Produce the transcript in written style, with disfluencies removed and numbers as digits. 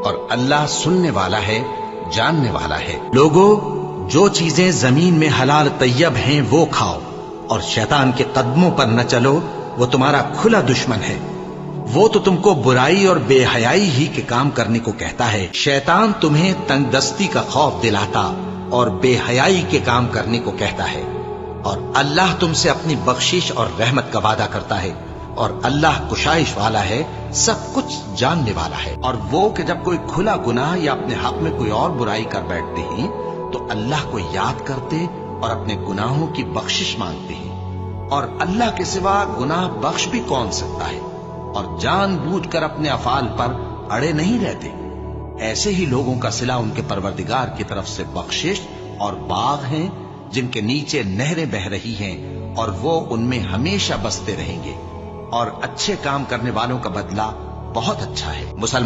اور اللہ سننے والا ہے، جاننے والا ہے۔ لوگو، جو چیزیں زمین میں حلال طیب ہیں وہ کھاؤ، اور شیطان کے قدموں پر نہ چلو، وہ تمہارا کھلا دشمن ہے۔ وہ تو تم کو برائی اور بے حیائی ہی کے کام کرنے کو کہتا ہے۔ شیطان تمہیں تنگ دستی کا خوف دلاتا اور بے حیائی کے کام کرنے کو کہتا ہے، اور اللہ تم سے اپنی بخشش اور رحمت کا وعدہ کرتا ہے، اور اللہ کشائش والا ہے، سب کچھ جاننے والا ہے۔ اور وہ کہ جب کوئی کھلا گناہ یا اپنے حق میں کوئی اور برائی کر بیٹھتے ہیں تو اللہ کو یاد کرتے اور اپنے گناہوں کی بخشش مانگتے ہیں، اور اللہ کے سوا گناہ بخش بھی کون سکتا ہے، اور جان بوجھ کر اپنے افعال پر اڑے نہیں رہتے۔ ایسے ہی لوگوں کا صلہ ان کے پروردگار کی طرف سے بخشش اور باغ ہیں جن کے نیچے نہریں بہ رہی ہیں، اور وہ ان میں ہمیشہ بستے رہیں گے، اور اچھے کام کرنے والوں کا بدلہ بہت اچھا ہے۔ مسلمان